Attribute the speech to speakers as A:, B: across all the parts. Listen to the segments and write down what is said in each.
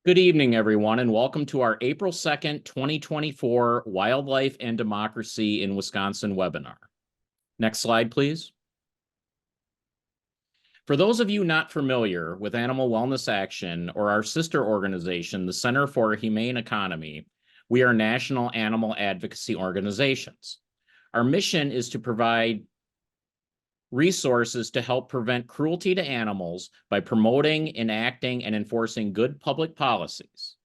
A: Good evening, everyone, and welcome to our April 2nd, 2024 Wildlife and Democracy in Wisconsin webinar. Next slide, please. For those of you not familiar with Animal Wellness Action or our sister organization, the Center for a Humane Economy, we are national animal advocacy organizations. Our mission is to provide resources to help prevent cruelty to animals by promoting, enacting, and enforcing good public policies.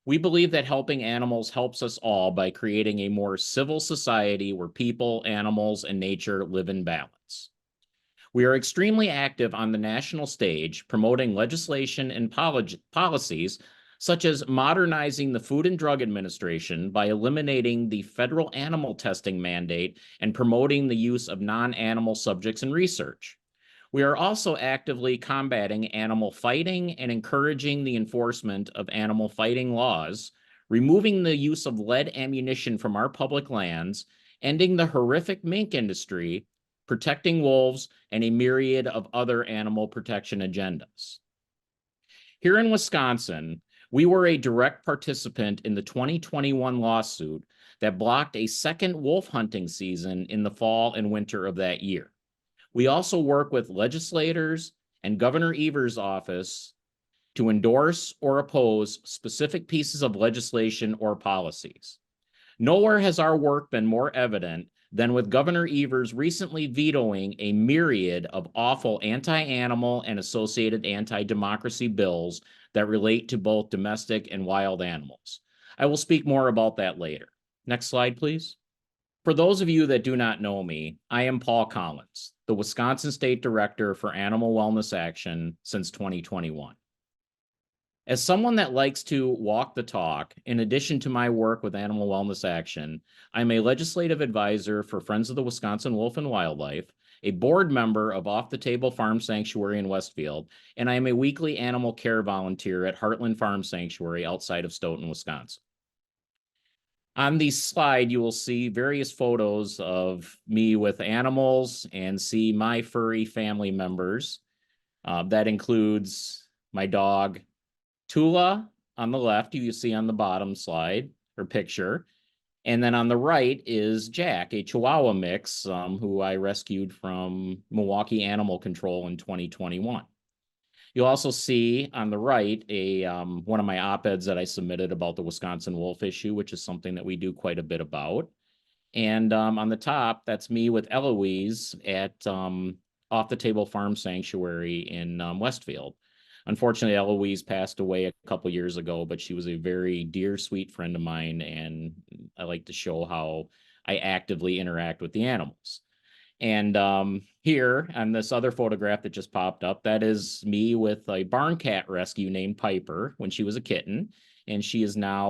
A: We believe that helping animals helps us all by creating a more civil society where people, animals, and nature live in balance. We are extremely active on the national stage, promoting legislation and policies such as modernizing the Food and Drug Administration by eliminating the federal animal testing mandate and promoting the use of non-animal subjects in research. We are also actively combating animal fighting and encouraging the enforcement of animal fighting laws, removing the use of lead ammunition from our public lands, ending the horrific mink industry, protecting wolves, and a myriad of other animal protection agendas. Here in Wisconsin, we were a direct participant in the 2021 lawsuit that blocked a second wolf hunting season in the fall and winter of that year. We also work with legislators and Governor Evers' office to endorse or oppose specific pieces of legislation or policies. Nowhere has our work been more evident than with Governor Evers recently vetoing a myriad of awful anti-animal and associated anti-democracy bills that relate to both domestic and wild animals. I will speak more about that later. Next slide, please. For those of you that do not know me, I am Paul Collins, the Wisconsin State Director for Animal Wellness Action since 2021. As someone that likes to walk the talk, in addition to my work with Animal Wellness Action, I'm a legislative advisor for Friends of the Wisconsin Wolf and Wildlife, a board member of Off the Table Farm Sanctuary in Westfield, and I am a weekly animal care volunteer at Heartland Farm Sanctuary outside of Stoughton, Wisconsin. On the slide, you will see various photos of me with animals and see my furry family members. That includes my dog, Tula, on the left, you see on the bottom slide or picture. And then on the right is Jack, a Chihuahua mix, who I rescued from Milwaukee Animal Control in 2021. You'll also see on the right one of my op-eds that I submitted about the Wisconsin wolf issue, which is something that we do quite a bit about. And on the top, that's me with Eloise at Off the Table Farm Sanctuary in Westfield. Unfortunately, Eloise passed away a couple years ago, but she was a very dear, sweet friend of mine, and I like to show how I actively interact with the animals. And here on this other photograph that just popped up, that is me with a barn cat rescue named Piper when she was a kitten, and she is now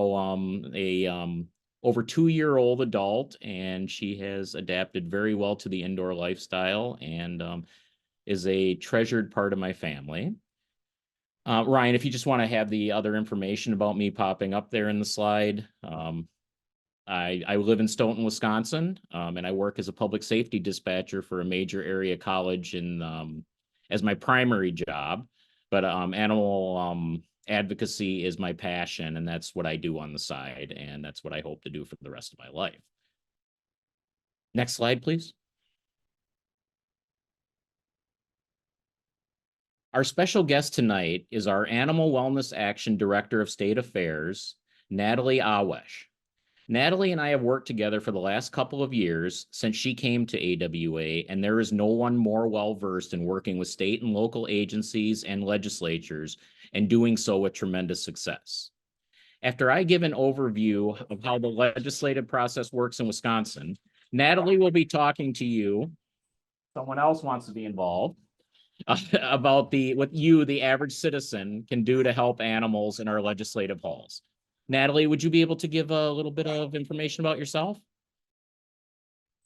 A: over 2-year-old adult, and she has adapted very well to the indoor lifestyle and is a treasured part of my family. Ryan, if you just want to have the other information about me popping up there in the slide. I live in Stoughton, Wisconsin, and I work as a public safety dispatcher for a major area college as my primary job. But animal advocacy is my passion, and that's what I do on the side, and that's what I hope to do for the rest of my life. Next slide, please. Our special guest tonight is our Animal Wellness Action Director of State Affairs, Natalie Awesh. Natalie and I have worked together for the last couple of years since she came to AWA, and there is no one more well-versed in working with state and local agencies and legislatures, and doing so with tremendous success. After I give an overview of how the legislative process works in Wisconsin, Natalie will be talking to you. Someone else wants to be involved. About what you, the average citizen, can do to help animals in our legislative halls. Natalie, would you be able to give a little bit of information about yourself?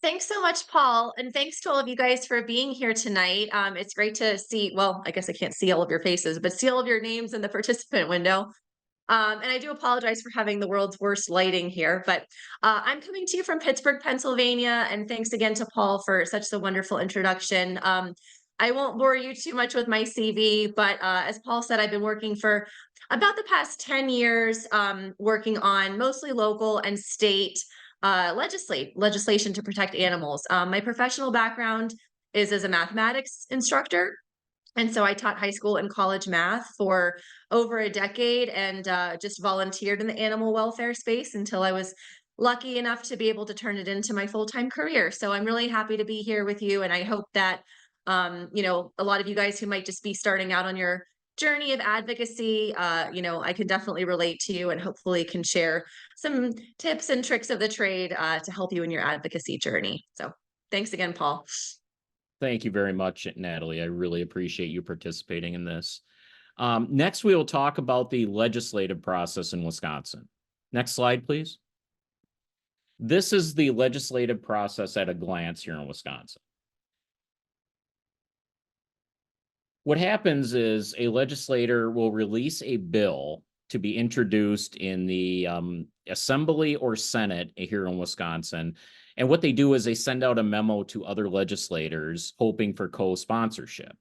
B: Thanks so much, Paul, and thanks to all of you guys for being here tonight. It's great to see, well, I guess I can't see all of your faces, but see all of your names in the participant window. And I do apologize for having the world's worst lighting here, but I'm coming to you from Pittsburgh, Pennsylvania, and thanks again to Paul for such a wonderful introduction. I won't bore you too much with my CV, but as Paul said, I've been working for about the past 10 years, working on mostly local and state legislation to protect animals. My professional background is as a mathematics instructor. And so I taught high school and college math for over a decade and just volunteered in the animal welfare space until I was lucky enough to be able to turn it into my full-time career. So I'm really happy to be here with you. And I hope that, a lot of you guys who might just be starting out on your journey of advocacy, I can definitely relate to you and hopefully can share some tips and tricks of the trade to help you in your advocacy journey. So thanks again, Paul.
A: Thank you very much, Natalie. I really appreciate you participating in this. Next, we will talk about the legislative process in Wisconsin. Next slide, please. This is the legislative process at a glance here in Wisconsin. What happens is a legislator will release a bill to be introduced in the Assembly or Senate here in Wisconsin. And what they do is they send out a memo to other legislators hoping for co-sponsorship.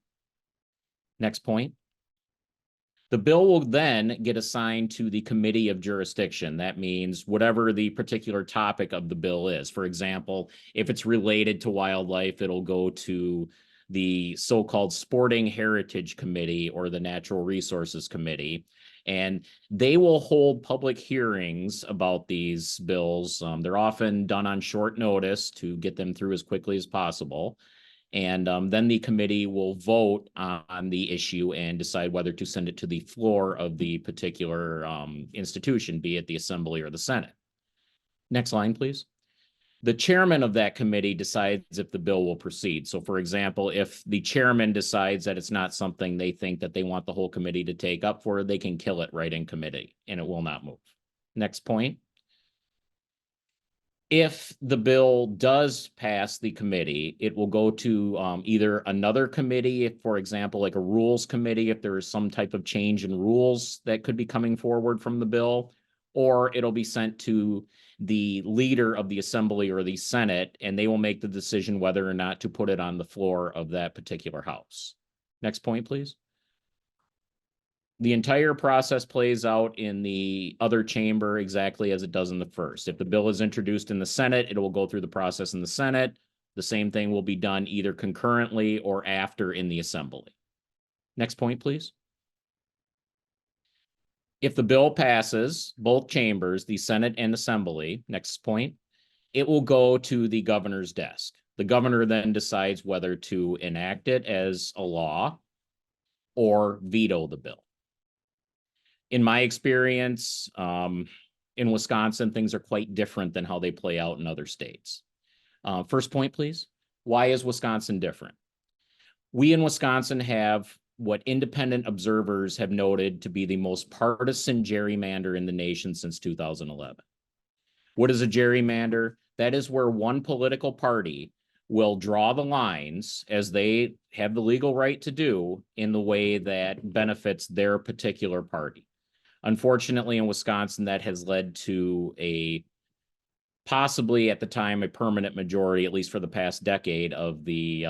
A: Next point. The bill will then get assigned to the committee of jurisdiction. That means whatever the particular topic of the bill is. For example, if it's related to wildlife, it'll go to the so-called Sporting Heritage Committee or the Natural Resources Committee. And they will hold public hearings about these bills. They're often done on short notice to get them through as quickly as possible. And then the committee will vote on the issue and decide whether to send it to the floor of the particular institution, be it the Assembly or the Senate. Next line, please. The chairman of that committee decides if the bill will proceed. So, for example, if the chairman decides that it's not something they think that they want the whole committee to take up for, they can kill it right in committee and it will not move. Next point. If the bill does pass the committee, it will go to either another committee, if, for example, like a rules committee, if there is some type of change in rules that could be coming forward from the bill, or it'll be sent to the leader of the Assembly or the Senate, and they will make the decision whether or not to put it on the floor of that particular house. Next point, please. The entire process plays out in the other chamber exactly as it does in the first. If the bill is introduced in the Senate, it will go through the process in the Senate. The same thing will be done either concurrently or after in the Assembly. Next point, please. If the bill passes both chambers, the Senate and Assembly, next point, it will go to the governor's desk. The governor then decides whether to enact it as a law or veto the bill. In my experience, in Wisconsin, things are quite different than how they play out in other states. First point, please. Why is Wisconsin different? We in Wisconsin have what independent observers have noted to be the most partisan gerrymander in the nation since 2011. What is a gerrymander? That is where one political party will draw the lines, as they have the legal right to do, in the way that benefits their particular party. Unfortunately, in Wisconsin, that has led to possibly at the time a permanent majority, at least for the past decade, of the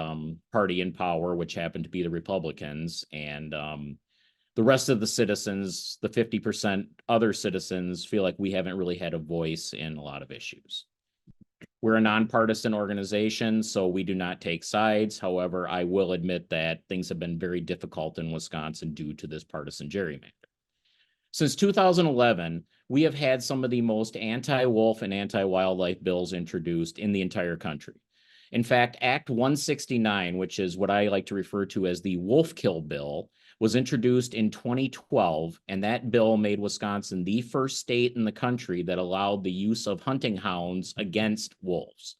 A: party in power, which happened to be the Republicans. And the rest of the citizens, the 50% other citizens, feel like we haven't really had a voice in a lot of issues. We're a nonpartisan organization, so we do not take sides. However, I will admit that things have been very difficult in Wisconsin due to this partisan gerrymander. Since 2011, we have had some of the most anti-wolf and anti-wildlife bills introduced in the entire country. In fact, Act 169, which is what I like to refer to as the wolf kill bill, was introduced in 2012, and that bill made Wisconsin the first state in the country that allowed the use of hunting hounds against wolves.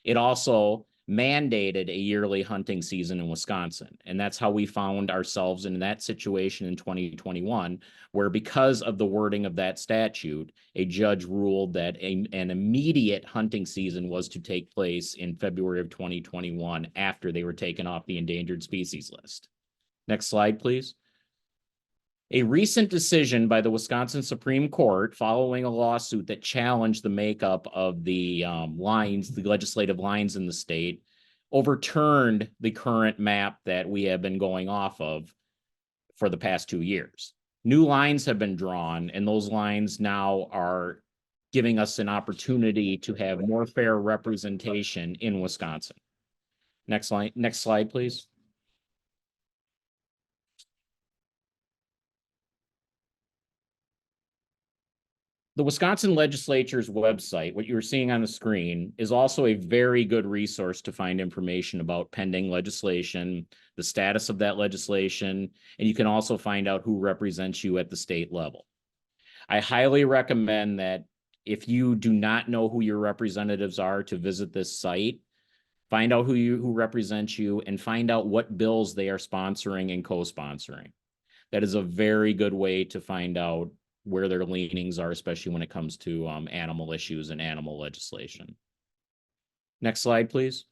A: It also mandated a yearly hunting season in Wisconsin. And that's how we found ourselves in that situation in 2021, where because of the wording of that statute, a judge ruled that an immediate hunting season was to take place in February of 2021 after they were taken off the endangered species list. Next slide, please. A recent decision by the Wisconsin Supreme Court following a lawsuit that challenged the makeup of the lines, the legislative lines in the state, overturned the current map that we have been going off of for the past 2 years. New lines have been drawn, and those lines now are giving us an opportunity to have more fair representation in Wisconsin. Next slide, please. The Wisconsin legislature's website, what you're seeing on the screen, is also a very good resource to find information about pending legislation, the status of that legislation, and you can also find out who represents you at the state level. I highly recommend that if you do not know who your representatives are, to visit this site, find out who represents you, and find out what bills they are sponsoring and co-sponsoring. That is a very good way to find out where their leanings are, especially when it comes to animal issues and animal legislation. Next slide, please.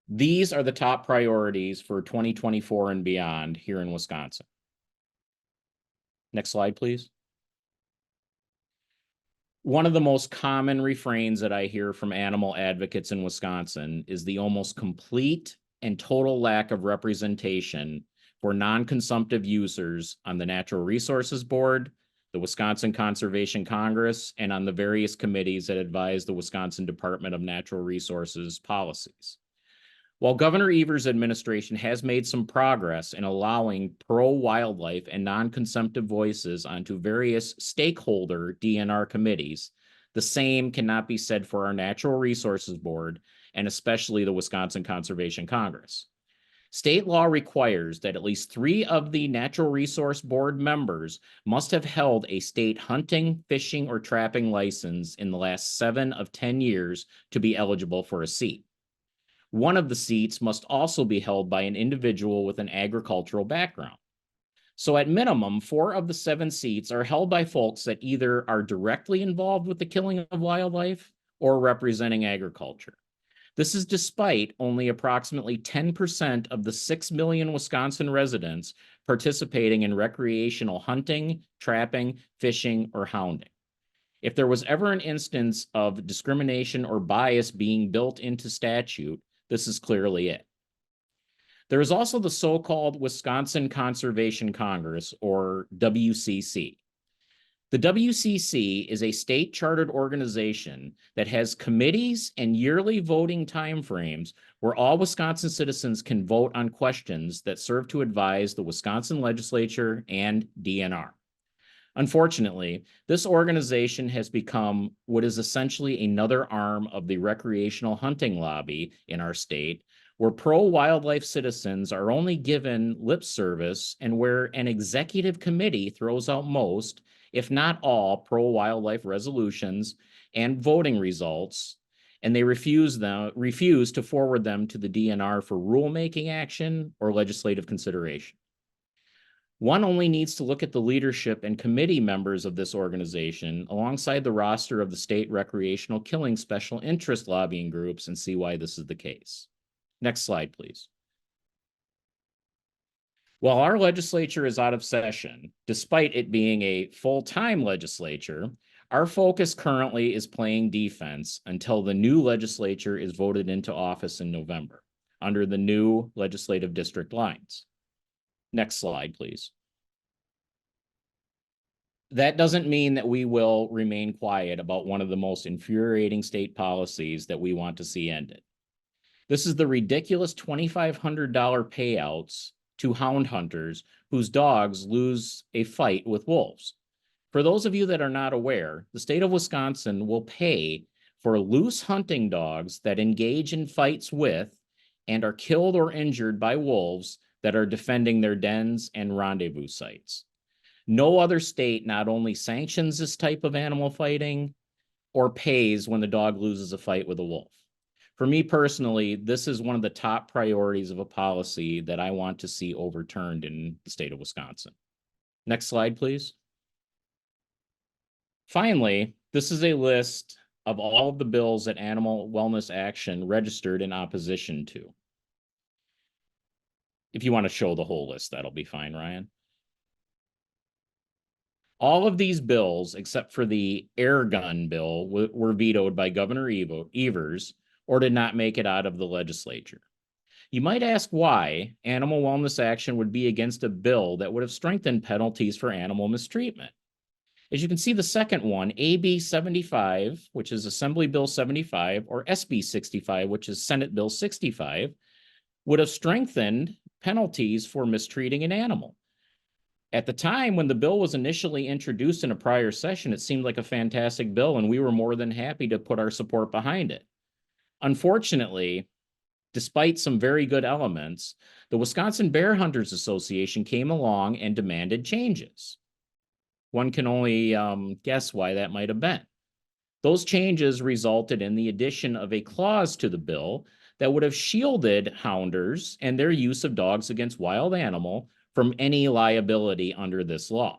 A: These are the top priorities for 2024 and beyond here in Wisconsin. Next slide, please. One of the most common refrains that I hear from animal advocates in Wisconsin is the almost complete and total lack of representation for non-consumptive users on the Natural Resources Board, the Wisconsin Conservation Congress, and on the various committees that advise the Wisconsin Department of Natural Resources policies. While Governor Evers' administration has made some progress in allowing pro-wildlife and non-consumptive voices onto various stakeholder DNR committees, the same cannot be said for our Natural Resources Board and especially the Wisconsin Conservation Congress. State law requires that at least 3 of the Natural Resource Board members must have held a state hunting, fishing, or trapping license in the last 7 of 10 years to be eligible for a seat. One of the seats must also be held by an individual with an agricultural background. So at minimum, 4 of the 7 seats are held by folks that either are directly involved with the killing of wildlife or representing agriculture. This is despite only approximately 10% of the 6 million Wisconsin residents participating in recreational hunting, trapping, fishing, or hounding. If there was ever an instance of discrimination or bias being built into statute, this is clearly it. There is also the so-called Wisconsin Conservation Congress, or WCC. The WCC is a state-chartered organization that has committees and yearly voting timeframes where all Wisconsin citizens can vote on questions that serve to advise the Wisconsin legislature and DNR. Unfortunately, this organization has become what is essentially another arm of the recreational hunting lobby in our state, where pro-wildlife citizens are only given lip service and where an executive committee throws out most, if not all, pro-wildlife resolutions and voting results, and they refuse to forward them to the DNR for rulemaking action or legislative consideration. One only needs to look at the leadership and committee members of this organization alongside the roster of the state recreational killing special interest lobbying groups and see why this is the case. Next slide, please. While our legislature is out of session, despite it being a full-time legislature, our focus currently is playing defense until the new legislature is voted into office in November under the new legislative district lines. Next slide, please. That doesn't mean that we will remain quiet about one of the most infuriating state policies that we want to see ended. This is the ridiculous $2,500 payouts to hound hunters whose dogs lose a fight with wolves. For those of you that are not aware, the state of Wisconsin will pay for loose hunting dogs that engage in fights with and are killed or injured by wolves that are defending their dens and rendezvous sites. No other state not only sanctions this type of animal fighting or pays when the dog loses a fight with a wolf. For me personally, this is one of the top priorities of a policy that I want to see overturned in the state of Wisconsin. Next slide, please. Finally, this is a list of all of the bills that Animal Wellness Action registered in opposition to. If you want to show the whole list, that'll be fine, Ryan. All of these bills, except for the air gun bill, were vetoed by Governor Evers or did not make it out of the legislature. You might ask why Animal Wellness Action would be against a bill that would have strengthened penalties for animal mistreatment. As you can see, the second one, AB 75, which is Assembly Bill 75, or SB 65, which is Senate Bill 65, would have strengthened penalties for mistreating an animal. At the time when the bill was initially introduced in a prior session, it seemed like a fantastic bill, and we were more than happy to put our support behind it. Unfortunately, despite some very good elements, the Wisconsin Bear Hunters Association came along and demanded changes. One can only guess why that might have been. Those changes resulted in the addition of a clause to the bill that would have shielded hounders and their use of dogs against wild animal from any liability under this law.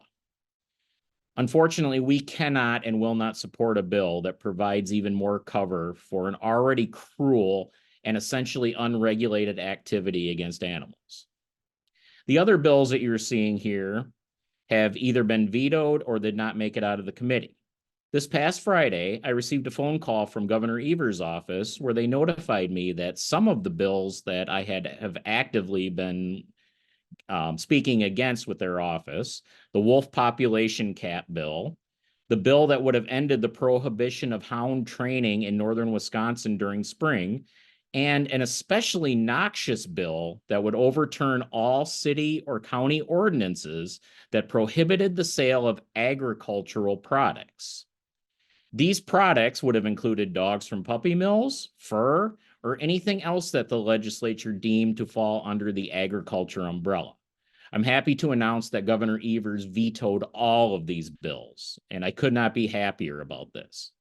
A: Unfortunately, we cannot and will not support a bill that provides even more cover for an already cruel and essentially unregulated activity against animals. The other bills that you're seeing here have either been vetoed or did not make it out of the committee. This past Friday, I received a phone call from Governor Evers' office where they notified me that some of the bills that I have actively been speaking against with their office, the wolf population cap bill, the bill that would have ended the prohibition of hound training in northern Wisconsin during spring, and an especially noxious bill that would overturn all city or county ordinances that prohibited the sale of agricultural products. These products would have included dogs from puppy mills, fur, or anything else that the legislature deemed to fall under the agriculture umbrella. I'm happy to announce that Governor Evers vetoed all of these bills, and I could not be happier about this.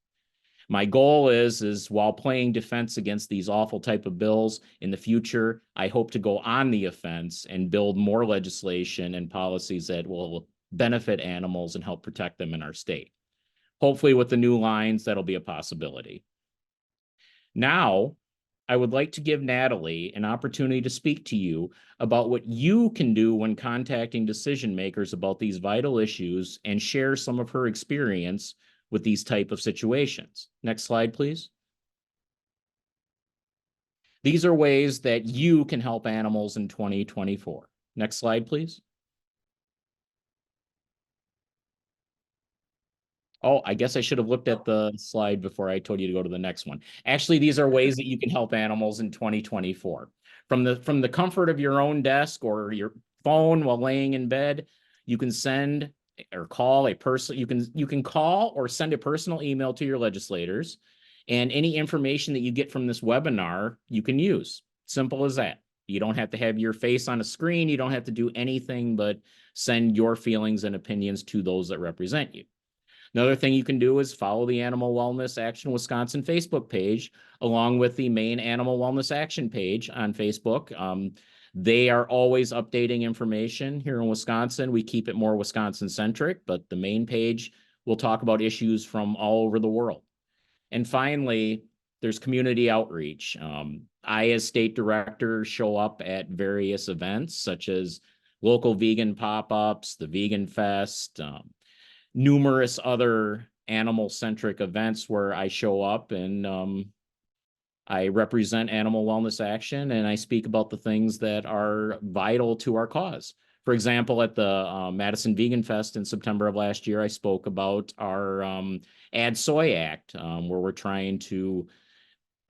A: My goal is while playing defense against these awful type of bills in the future, I hope to go on the offense and build more legislation and policies that will benefit animals and help protect them in our state. Hopefully with the new lines, that'll be a possibility. Now, I would like to give Natalie an opportunity to speak to you about what you can do when contacting decision makers about these vital issues and share some of her experience with these type of situations. Next slide, please. These are ways that you can help animals in 2024. Next slide, please. Oh, I guess I should have looked at the slide before I told you to go to the next one. Actually, these are ways that you can help animals in 2024. From the comfort of your own desk or your phone while laying in bed, you can send or call a person. You can call or send a personal email to your legislators, and any information that you get from this webinar, you can use. Simple as that. You don't have to have your face on a screen. You don't have to do anything but send your feelings and opinions to those that represent you. Another thing you can do is follow the Animal Wellness Action Wisconsin Facebook page, along with the main Animal Wellness Action page on Facebook. They are always updating information here in Wisconsin. We keep it more Wisconsin-centric, but the main page will talk about issues from all over the world. And finally, there's community outreach. I, as state director, show up at various events, such as local vegan pop-ups, the Vegan Fest, numerous other animal-centric events where I show up and I represent Animal Wellness Action and I speak about the things that are vital to our cause. For example, at the Madison Vegan Fest in September of last year, I spoke about our Add Soy Act, where we're trying to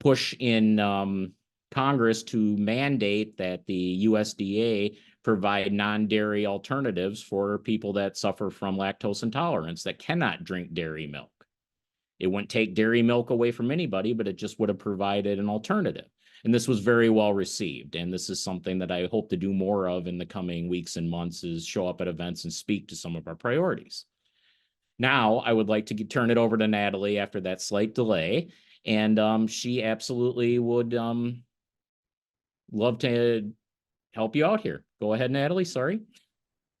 A: push in Congress to mandate that the USDA provide non-dairy alternatives for people that suffer from lactose intolerance that cannot drink dairy milk. It wouldn't take dairy milk away from anybody, but it just would have provided an alternative. And this was very well received. And this is something that I hope to do more of in the coming weeks and months, is show up at events and speak to some of our priorities. Now, I would like to turn it over to Natalie after that slight delay. And she absolutely would love to help you out here. Go ahead, Natalie. Sorry.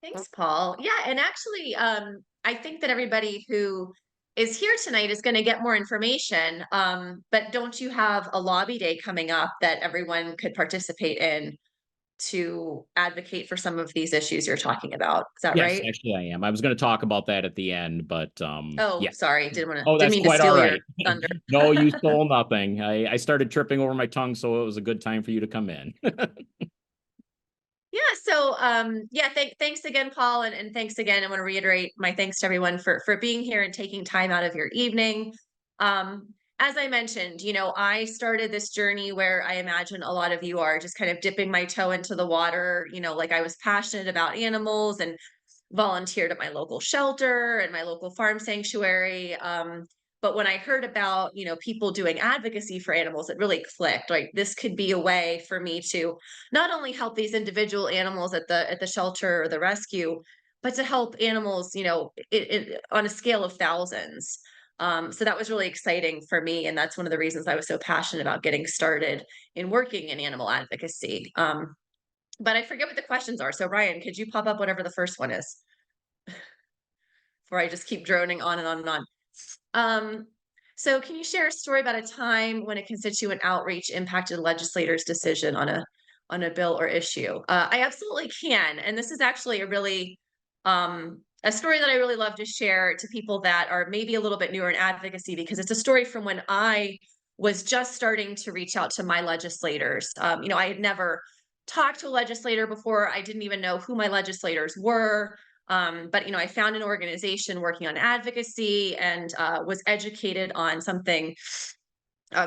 B: Thanks, Paul. Yeah, and actually, I think that everybody who is here tonight is going to get more information. But don't you have a lobby day coming up that everyone could participate in? to advocate for some of these issues you're talking about. Is that
A: Yes,
B: right?
A: actually I am. I was going to talk about that at the end, but
B: Oh,
A: yeah.
B: sorry.
A: Oh,
B: Didn't
A: that's
B: mean to
A: quite all
B: steal your
A: right.
B: thunder.
A: No, you stole nothing. I started tripping over my tongue, so it was a good time for you to come in.
B: Yeah, so yeah, thanks again, Paul, and thanks again. I want to reiterate my thanks to everyone for being here and taking time out of your evening. Um, as I mentioned, I started this journey where I imagine a lot of you are just kind of dipping my toe into the water, like I was passionate about animals and volunteered at my local shelter and my local farm sanctuary. But when I heard about, people doing advocacy for animals, it really clicked. Like this could be a way for me to not only help these individual animals at the shelter or the rescue, but to help animals, on a scale of thousands. So that was really exciting for me, and that's one of the reasons I was so passionate about getting started in working in animal advocacy. But I forget what the questions are. So Ryan, could you pop up whatever the first one is? Before I just keep droning on and on and on. Um, so can you share a story about a time when a constituent outreach impacted a legislator's decision on a bill or issue? I absolutely can. And this is actually a story that I really love to share to people that are maybe a little bit newer in advocacy, because it's a story from when I was just starting to reach out to my legislators. I had never talked to a legislator before. I didn't even know who my legislators were. But I found an organization working on advocacy and was educated on something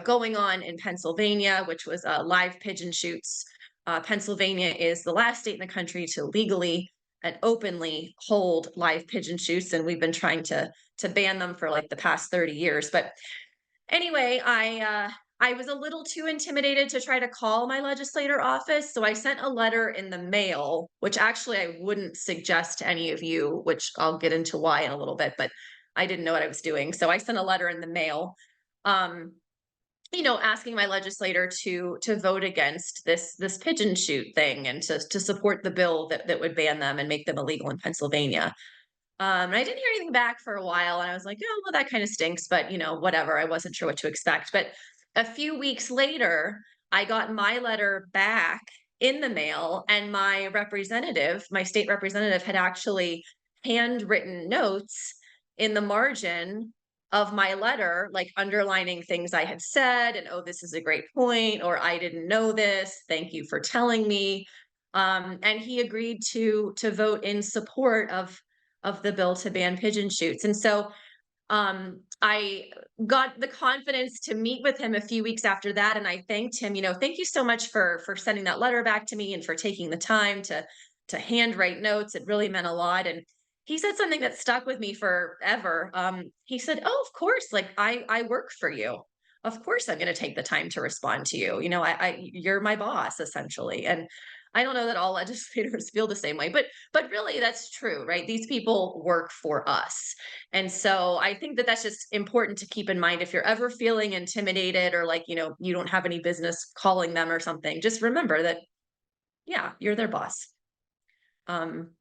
B: going on in Pennsylvania, which was live pigeon shoots. Pennsylvania is the last state in the country to legally and openly hold live pigeon shoots, and we've been trying to ban them for like the past 30 years. But anyway, I was a little too intimidated to try to call my legislator office, so I sent a letter in the mail, which actually I wouldn't suggest to any of you, which I'll get into why in a little bit, but I didn't know what I was doing. So I sent a letter in the mail, um, asking my legislator to vote against this pigeon shoot thing and to support the bill that would ban them and make them illegal in Pennsylvania. And I didn't hear anything back for a while, and I was like, "Oh, well, that kind of stinks," but whatever. I wasn't sure what to expect. But a few weeks later, I got my letter back in the mail, and my state representative, had actually handwritten notes in the margin of my letter, like underlining things I had said, and oh, this is a great point, or I didn't know this. Thank you for telling me. And he agreed to vote in support of the bill to ban pigeon shoots. And so I got the confidence to meet with him a few weeks after that, and I thanked him. Thank you so much for sending that letter back to me and for taking the time to handwrite notes. It really meant a lot. And he said something that stuck with me forever. He said, "Oh, of course, like I work for you. Of course, I'm going to take the time to respond to you. You're my boss essentially." And I don't know that all legislators feel the same way, but really that's true, right? These people work for us. And so I think that that's just important to keep in mind. If you're ever feeling intimidated or like, you don't have any business calling them or something, just remember that, yeah, you're their boss. Um,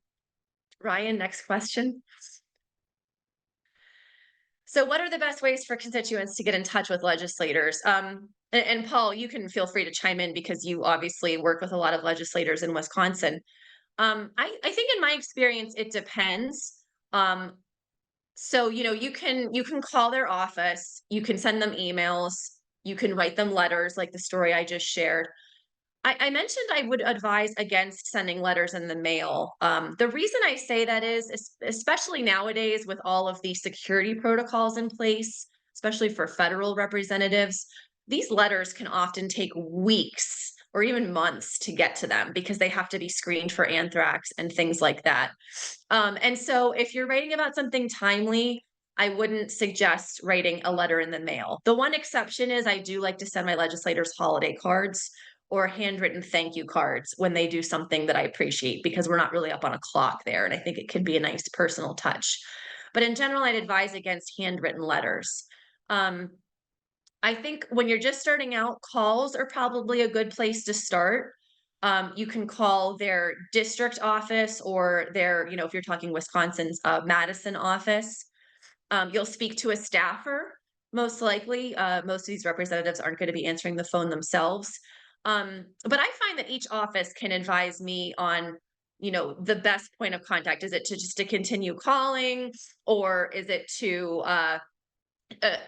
B: Ryan, next question. So, what are the best ways for constituents to get in touch with legislators? And Paul, you can feel free to chime in because you obviously work with a lot of legislators in Wisconsin. I think in my experience, it depends. Um, So, you can call their office, you can send them emails, you can write them letters like the story I just shared. I mentioned I would advise against sending letters in the mail. The reason I say that is especially nowadays with all of the security protocols in place, especially for federal representatives, these letters can often take weeks or even months to get to them because they have to be screened for anthrax and things like that. And so if you're writing about something timely, I wouldn't suggest writing a letter in the mail. The one exception is I do like to send my legislators holiday cards or handwritten thank you cards when they do something that I appreciate, because we're not really up on a clock there. And I think it can be a nice personal touch. But in general, I'd advise against handwritten letters. Um, I think when you're just starting out, calls are probably a good place to start. You can call their district office or if you're talking Wisconsin's Madison office. You'll speak to a staffer, most likely. Most of these representatives aren't going to be answering the phone themselves. But I find that each office can advise me on, the best point of contact. Is it to continue calling, or is it to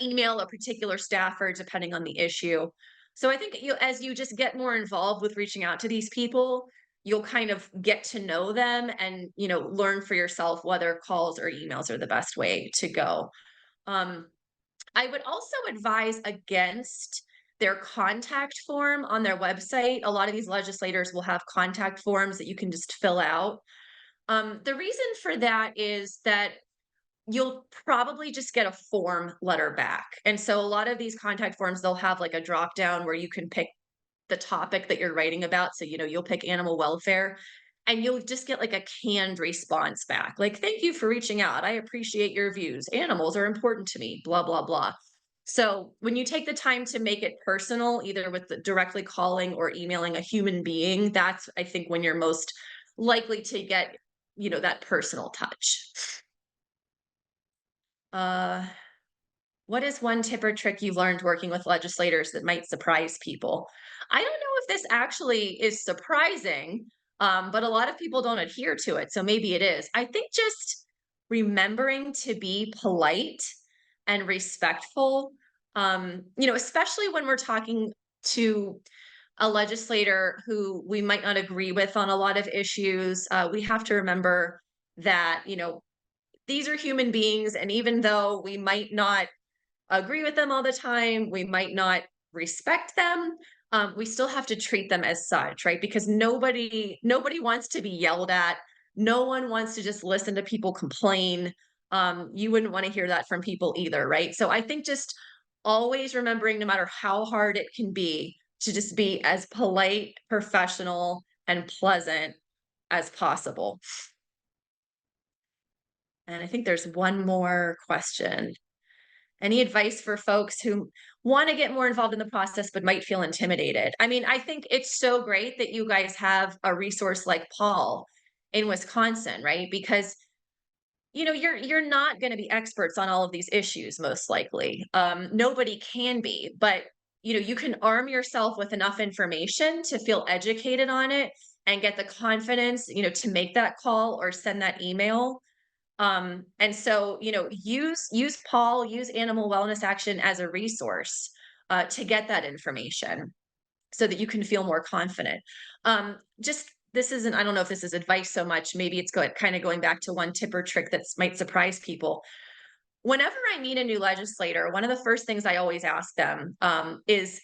B: email a particular staffer depending on the issue? So I think as you just get more involved with reaching out to these people, you'll kind of get to know them and, learn for yourself whether calls or emails are the best way to go. Um, I would also advise against their contact form on their website. A lot of these legislators will have contact forms that you can just fill out. The reason for that is that you'll probably just get a form letter back. And so a lot of these contact forms, they'll have like a drop down where you can pick the topic that you're writing about. So, you'll pick animal welfare and you'll just get like a canned response back. Like, thank you for reaching out. I appreciate your views. Animals are important to me, blah, blah, blah. So when you take the time to make it personal, either with directly calling or emailing a human being, that's, I think, when you're most likely to get, that personal touch. Uh, what is one tip or trick you've learned working with legislators that might surprise people? I don't know if this actually is surprising, but a lot of people don't adhere to it. So maybe it is. I think just remembering to be polite and respectful, especially when we're talking to a legislator who we might not agree with on a lot of issues. We have to remember that, these are human beings. And even though we might not agree with them all the time, we might not respect them, we still have to treat them as such, right? Because nobody wants to be yelled at. No one wants to just listen to people complain. You wouldn't want to hear that from people either, right? So I think just always remembering, no matter how hard it can be, to just be as polite, professional, and pleasant as possible. And I think there's one more question. Any advice for folks who want to get more involved in the process but might feel intimidated? I mean, I think it's so great that you guys have a resource like Paul in Wisconsin, right? Because you're not going to be experts on all of these issues, most likely. Nobody can be, but you can arm yourself with enough information to feel educated on it and get the confidence, to make that call or send that email. And so, use Paul, use Animal Wellness Action as a resource to get that information so that you can feel more confident. Just this isn't, I don't know if this is advice so much. Maybe it's kind of going back to one tip or trick that might surprise people. Whenever I meet a new legislator, one of the first things I always ask them is,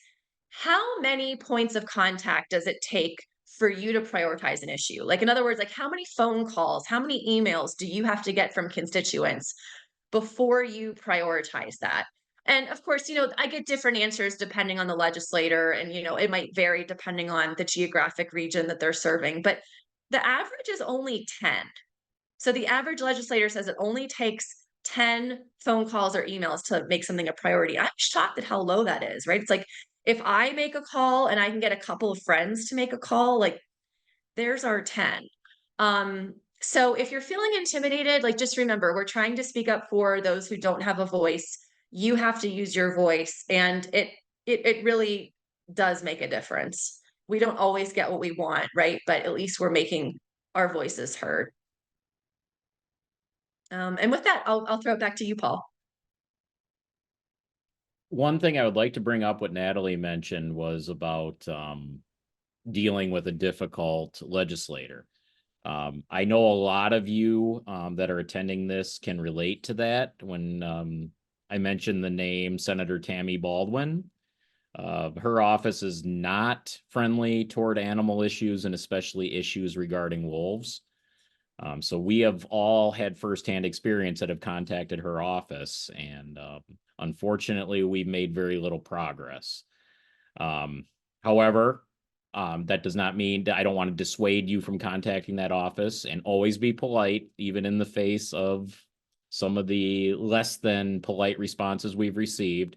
B: how many points of contact does it take for you to prioritize an issue? Like, in other words, like, how many phone calls, how many emails do you have to get from constituents before you prioritize that? And of course, I get different answers depending on the legislator, and it might vary depending on the geographic region that they're serving, but the average is only 10. So the average legislator says it only takes 10 phone calls or emails to make something a priority. I'm shocked at how low that is, right? It's like, if I make a call and I can get a couple of friends to make a call, like, there's our 10. So if you're feeling intimidated, like, just remember, we're trying to speak up for those who don't have a voice. You have to use your voice, and it really does make a difference. We don't always get what we want, right? But at least we're making our voices heard. And with that, I'll throw it back to you, Paul.
A: One thing I would like to bring up, what Natalie mentioned, was about dealing with a difficult legislator. I know a lot of you that are attending this can relate to that. When I mentioned the name Senator Tammy Baldwin, her office is not friendly toward animal issues, and especially issues regarding wolves. So we have all had firsthand experience that have contacted her office, and unfortunately, we've made very little progress. However, that does not mean that I don't want to dissuade you from contacting that office, and always be polite, even in the face of some of the less than polite responses we've received.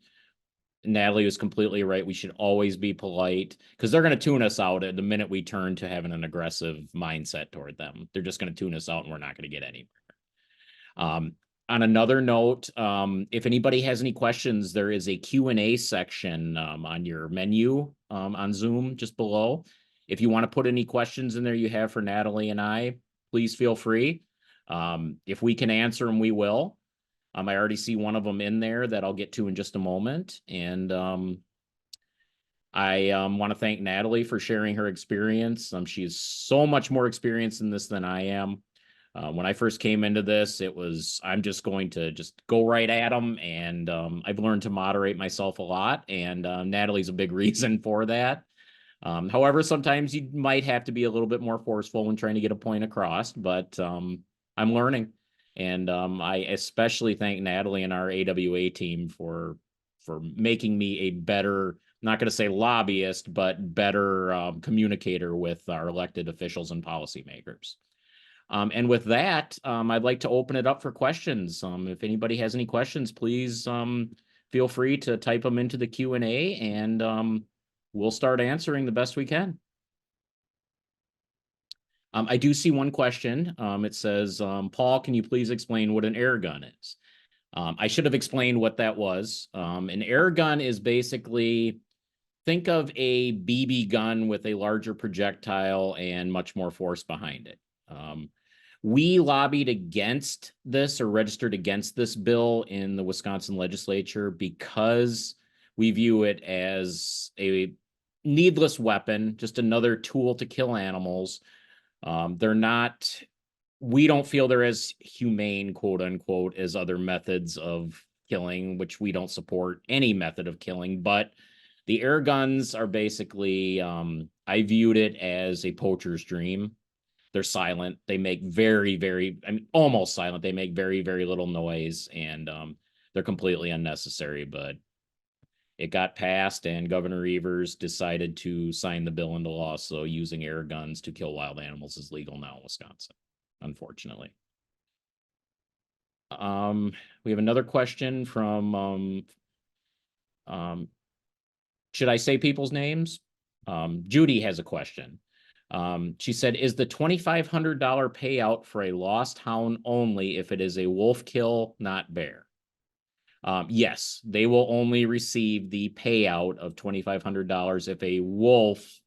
A: Natalie was completely right. We should always be polite, because they're going to tune us out at the minute we turn to having an aggressive mindset toward them. They're just going to tune us out and we're not going to get anywhere. On another note, if anybody has any questions, there is a Q&A section on your menu on Zoom just below. If you want to put any questions in there you have for Natalie and I, please feel free. If we can answer them, we will. I already see one of them in there that I'll get to in just a moment. And I want to thank Natalie for sharing her experience. She's so much more experienced in this than I am. When I first came into this, it was, I'm just going to just go right at them. And I've learned to moderate myself a lot. And Natalie's a big reason for that. However, sometimes you might have to be a little bit more forceful when trying to get a point across, but I'm learning. And I especially thank Natalie and our AWA team for making me a better, not going to say lobbyist, but better communicator with our elected officials and policymakers. And with that, I'd like to open it up for questions. If anybody has any questions, please feel free to type them into the Q&A, and we'll start answering the best we can. I do see one question. It says, Paul, can you please explain what an air gun is? I should have explained what that was. An air gun is basically, think of a BB gun with a larger projectile and much more force behind it. We lobbied against this or registered against this bill in the Wisconsin legislature because we view it as a needless weapon, just another tool to kill animals. They're not, we don't feel they're as humane, quote unquote, as other methods of killing, which we don't support any method of killing, but the air guns are basically, I viewed it as a poacher's dream. They're silent. They make almost silent. They make very, very little noise, and they're completely unnecessary, but it got passed, and Governor Evers decided to sign the bill into law. So using air guns to kill wild animals is legal now in Wisconsin, unfortunately. We have another question from, should I say people's names? Judy has a question. She said, is the $2,500 payout for a lost hound only if it is a wolf kill, not bear? Yes, they will only receive the payout of $2,500 if a wolf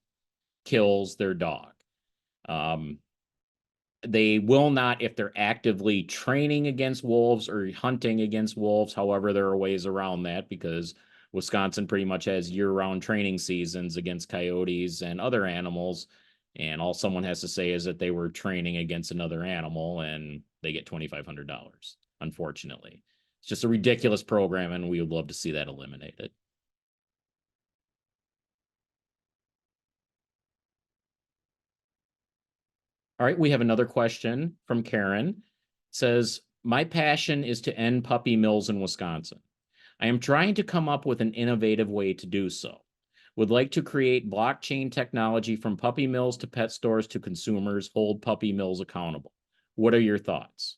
A: kills their dog. They will not if they're actively training against wolves or hunting against wolves. However, there are ways around that because Wisconsin pretty much has year-round training seasons against coyotes and other animals. And all someone has to say is that they were training against another animal and they get $2,500, unfortunately. It's just a ridiculous program, and we would love to see that eliminated. All right, we have another question from Karen. It says, my passion is to end puppy mills in Wisconsin. I am trying to come up with an innovative way to do so. Would like to create blockchain technology from puppy mills to pet stores to consumers, hold puppy mills accountable. What are your thoughts?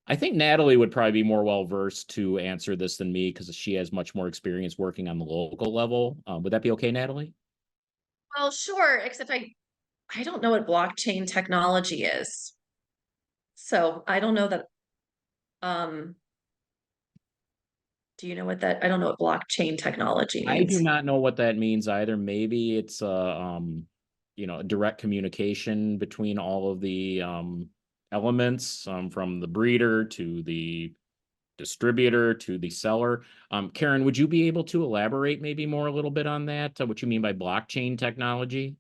A: I think Natalie would probably be more well-versed to answer this than me because she has much more experience working on the local level. Would that be okay, Natalie?
B: Well, sure, except I don't know what blockchain technology is. So I don't know that, do you know what that, I don't know what blockchain technology
A: I do
B: means.
A: not know what that means either. Maybe it's a direct communication between all of the elements, from the breeder to the distributor to the seller. Karen, would you be able to elaborate maybe more a little bit on that? What you mean by blockchain technology?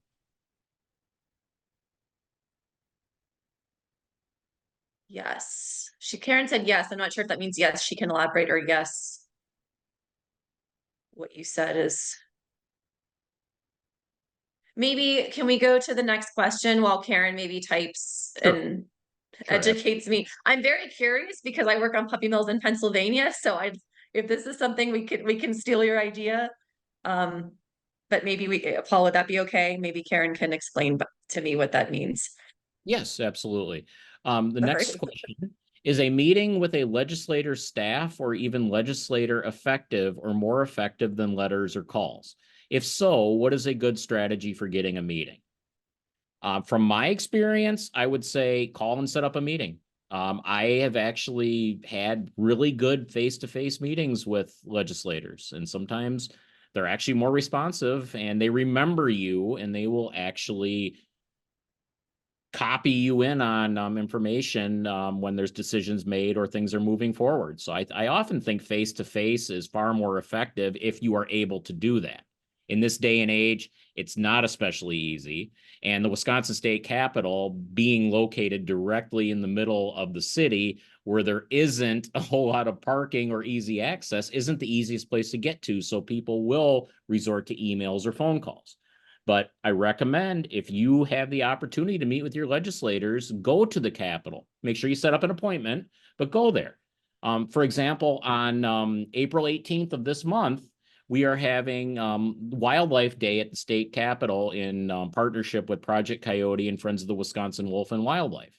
B: Yes. Karen said yes. I'm not sure if that means yes, she can elaborate, or yes, what you said is. Maybe can we go to the next question while Karen maybe types
A: Sure.
B: and
A: Sure.
B: educates me? I'm very curious because I work on puppy mills in Pennsylvania. So if this is something we can steal your idea. But maybe Paul, would that be okay? Maybe Karen can explain to me what that means.
A: Yes, absolutely. The next question, is a meeting with a legislator staff or even legislator effective or more effective than letters or calls? If so, what is a good strategy for getting a meeting? From my experience, I would say call and set up a meeting. I have actually had really good face-to-face meetings with legislators, and sometimes they're actually more responsive and they remember you and they will actually copy you in on information when there's decisions made or things are moving forward. So I often think face-to-face is far more effective if you are able to do that. In this day and age, it's not especially easy. And the Wisconsin State Capitol being located directly in the middle of the city where there isn't a whole lot of parking or easy access isn't the easiest place to get to. So people will resort to emails or phone calls. But I recommend if you have the opportunity to meet with your legislators, go to the Capitol. Make sure you set up an appointment, but go there. For example, on April 18th of this month, we are having Wildlife Day at the state capitol in partnership with Project Coyote and Friends of the Wisconsin Wolf and Wildlife.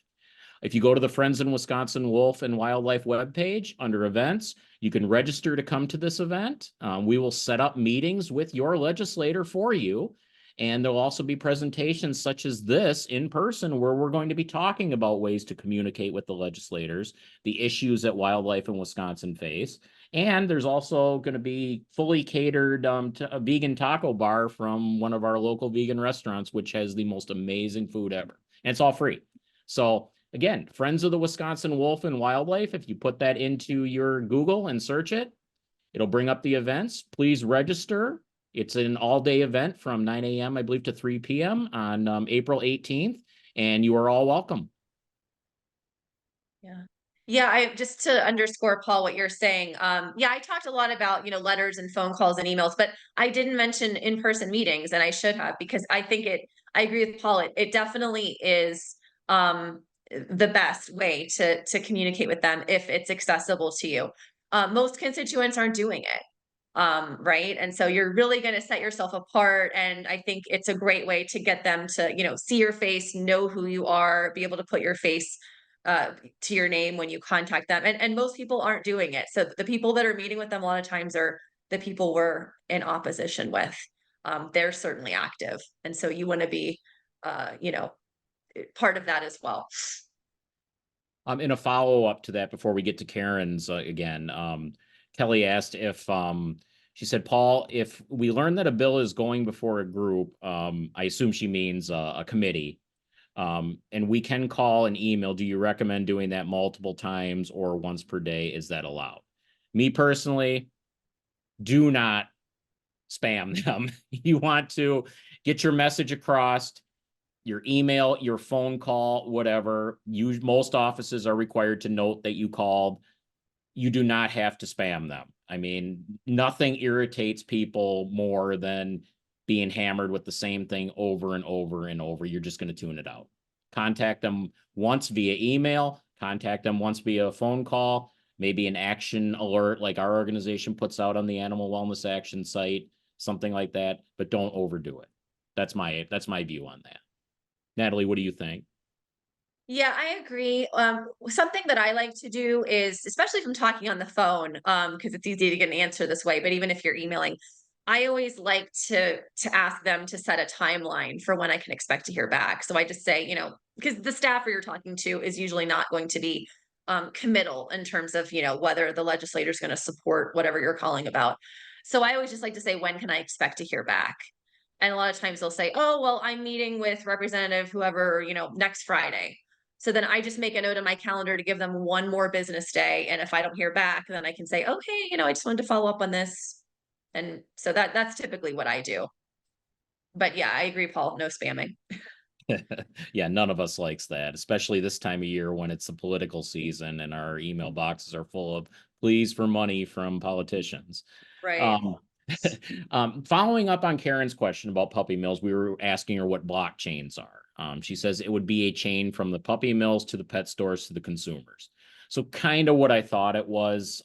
A: If you go to the Friends in Wisconsin Wolf and Wildlife webpage under events, you can register to come to this event. We will set up meetings with your legislator for you. And there'll also be presentations such as this in person where we're going to be talking about ways to communicate with the legislators, the issues that wildlife in Wisconsin face. And there's also going to be fully catered to a vegan taco bar from one of our local vegan restaurants, which has the most amazing food ever. And it's all free. So again, Friends of the Wisconsin Wolf and Wildlife, if you put that into your Google and search it, it'll bring up the events. Please register. It's an all-day event from 9 a.m., I believe, to 3 p.m. on April 18th, and you are all welcome.
B: Yeah. Yeah, I just to underscore, Paul, what you're saying. Yeah, I talked a lot about, letters and phone calls and emails, but I didn't mention in-person meetings, and I should have because I think I agree with Paul. It definitely is the best way to communicate with them if it's accessible to you. Most constituents aren't doing it. Right. And so you're really going to set yourself apart. And I think it's a great way to get them to, see your face, know who you are, be able to put your face to your name when you contact them. And most people aren't doing it. So the people that are meeting with them a lot of times are the people we're in opposition with. They're certainly active. And so you want to be, part of that as well.
A: In a follow-up to that, before we get to Karen's again, Kelly asked if she said, Paul, if we learn that a bill is going before a group, I assume she means a committee, and we can call and email, do you recommend doing that multiple times or once per day? Is that allowed? Me personally, do not spam them. You want to get your message across, your email, your phone call, whatever. Most offices are required to note that you called. You do not have to spam them. I mean, nothing irritates people more than being hammered with the same thing over and over and over. You're just going to tune it out. Contact them once via email, contact them once via phone call, maybe an action alert like our organization puts out on the Animal Wellness Action site, something like that, but don't overdo it. That's my view on that. Natalie, what do you think?
B: Yeah, I agree. Something that I like to do is, especially if I'm talking on the phone, because it's easy to get an answer this way, but even if you're emailing, I always like to ask them to set a timeline for when I can expect to hear back. So I just say, because the staffer you're talking to is usually not going to be committal in terms of, whether the legislator is going to support whatever you're calling about. So I always just like to say, when can I expect to hear back? And a lot of times they'll say, oh, well, I'm meeting with Representative whoever, next Friday. So then I just make a note on my calendar to give them one more business day. And if I don't hear back, then I can say, okay, I just wanted to follow up on this. And so that's typically what I do. But yeah, I agree, Paul, no spamming.
A: Yeah, none of us likes that, especially this time of year when it's the political season and our email boxes are full of pleas for money from politicians.
B: Right.
A: Um, following up on Karen's question about puppy mills, we were asking her what blockchains are. She says it would be a chain from the puppy mills to the pet stores to the consumers. So kind of what I thought it was.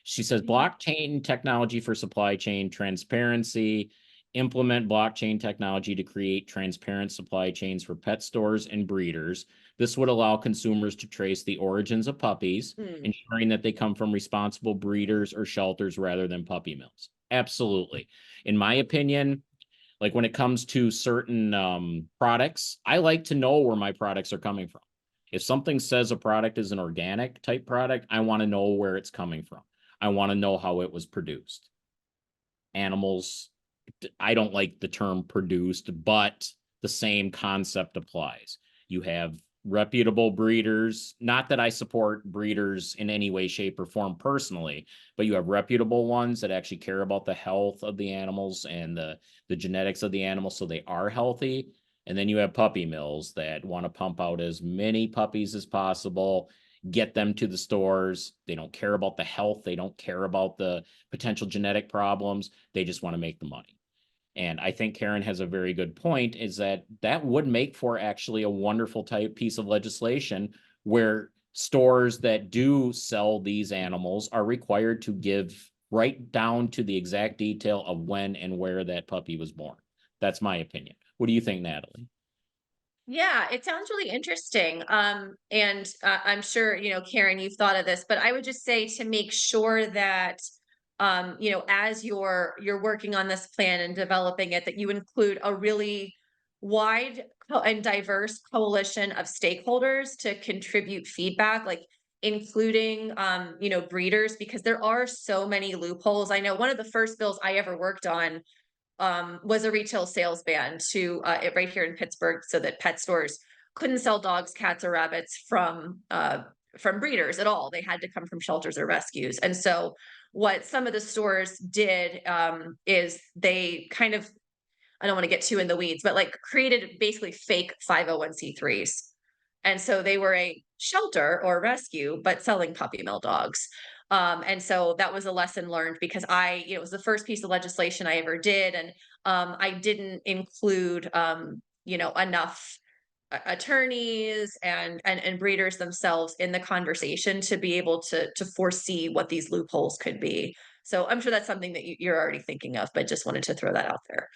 A: She says blockchain technology for supply chain transparency, implement blockchain technology to create transparent supply chains for pet stores and breeders. This would allow consumers to trace the origins of puppies, ensuring that they come from responsible breeders or shelters rather than puppy mills. Absolutely. In my opinion, like when it comes to certain products, I like to know where my products are coming from. If something says a product is an organic type product, I want to know where it's coming from. I want to know how it was produced. Animals, I don't like the term produced, but the same concept applies. You have reputable breeders, not that I support breeders in any way, shape, or form personally, but you have reputable ones that actually care about the health of the animals and the genetics of the animals so they are healthy. And then you have puppy mills that want to pump out as many puppies as possible, get them to the stores. They don't care about the health. They don't care about the potential genetic problems. They just want to make the money. And I think Karen has a very good point, is that would make for actually a wonderful type piece of legislation where stores that do sell these animals are required to give right down to the exact detail of when and where that puppy was born. That's my opinion. What do you think, Natalie?
B: Yeah, it sounds really interesting. And I'm sure, Karen, you've thought of this, but I would just say to make sure that, as you're working on this plan and developing it, that you include a really wide and diverse coalition of stakeholders to contribute feedback, like including, breeders, because there are so many loopholes. I know one of the first bills I ever worked on was a retail sales ban to right here in Pittsburgh, so that pet stores couldn't sell dogs, cats, or rabbits from breeders at all. They had to come from shelters or rescues. And so, what some of the stores did is they kind of, I don't want to get too in the weeds, but like created basically fake 501(c)(3)s. And so they were a shelter or rescue, but selling puppy mill dogs. And so that was a lesson learned, because it was the first piece of legislation I ever did. And I didn't include, enough attorneys and breeders themselves in the conversation to be able to foresee what these loopholes could be. So I'm sure that's something that you're already thinking of, but just wanted to throw that out there.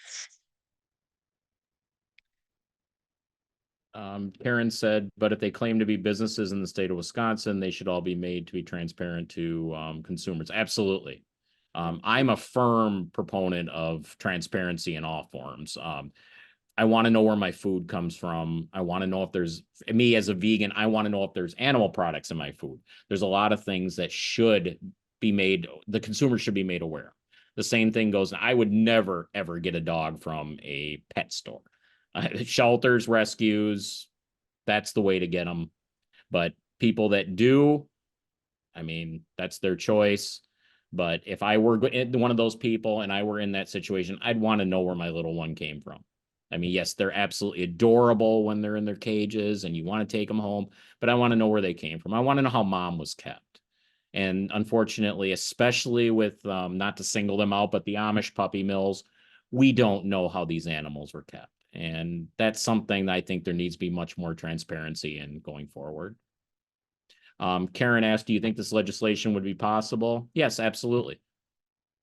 A: Karen said, but if they claim to be businesses in the state of Wisconsin, they should all be made to be transparent to consumers. Absolutely. I'm a firm proponent of transparency in all forms. I want to know where my food comes from. I want to know if there's, me as a vegan, I want to know if there's animal products in my food. There's a lot of things that should be made, the consumer should be made aware. The same thing goes, I would never, ever get a dog from a pet store. Shelters, rescues, that's the way to get them. But people that do, I mean, that's their choice. But if I were one of those people and I were in that situation, I'd want to know where my little one came from. I mean, yes, they're absolutely adorable when they're in their cages and you want to take them home, but I want to know where they came from. I want to know how mom was kept. And unfortunately, especially with, not to single them out, but the Amish puppy mills, we don't know how these animals were kept. And that's something that I think there needs to be much more transparency in going forward. Karen asked, do you think this legislation would be possible? Yes, absolutely.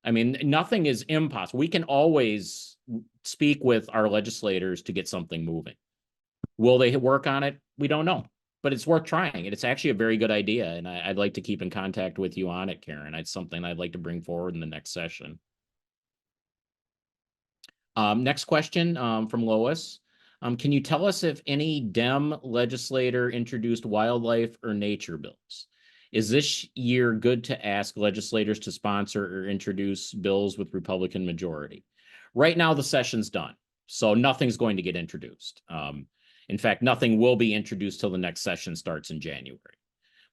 A: I mean, nothing is impossible. We can always speak with our legislators to get something moving. Will they work on it? We don't know, but it's worth trying. And it's actually a very good idea. And I'd like to keep in contact with you on it, Karen. It's something I'd like to bring forward in the next session. Next question from Lois. Can you tell us if any Dem legislator introduced wildlife or nature bills? Is this year good to ask legislators to sponsor or introduce bills with Republican majority? Right now, the session's done, so nothing's going to get introduced. In fact, nothing will be introduced till the next session starts in January.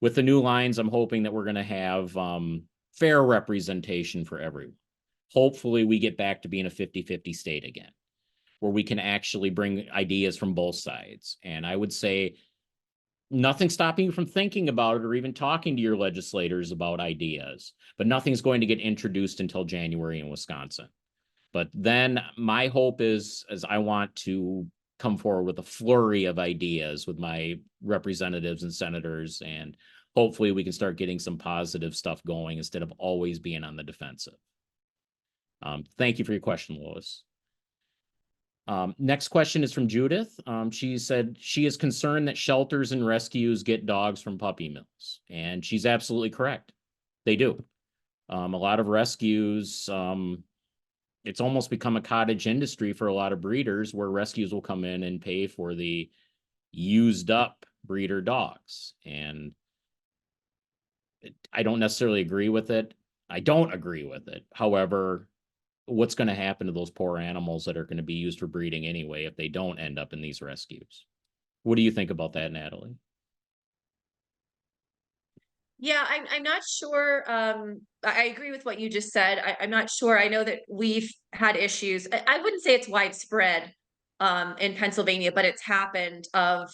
A: With the new lines, I'm hoping that we're going to have fair representation for everyone. Hopefully, we get back to being a 50-50 state again, where we can actually bring ideas from both sides. And I would say nothing's stopping you from thinking about it or even talking to your legislators about ideas, but nothing's going to get introduced until January in Wisconsin. But then my hope is I want to come forward with a flurry of ideas with my representatives and senators, and hopefully we can start getting some positive stuff going instead of always being on the defensive. Thank you for your question, Lois. Next question is from Judith. She said she is concerned that shelters and rescues get dogs from puppy mills, and she's absolutely correct. They do. A lot of rescues, it's almost become a cottage industry for a lot of breeders, where rescues will come in and pay for the used up breeder dogs. And I don't necessarily agree with it. I don't agree with it. However, what's going to happen to those poor animals that are going to be used for breeding anyway if they don't end up in these rescues? What do you think about that, Natalie?
B: Yeah, I'm not sure. I agree with what you just said. I'm not sure. I know that we've had issues. I wouldn't say it's widespread in Pennsylvania, but it's happened of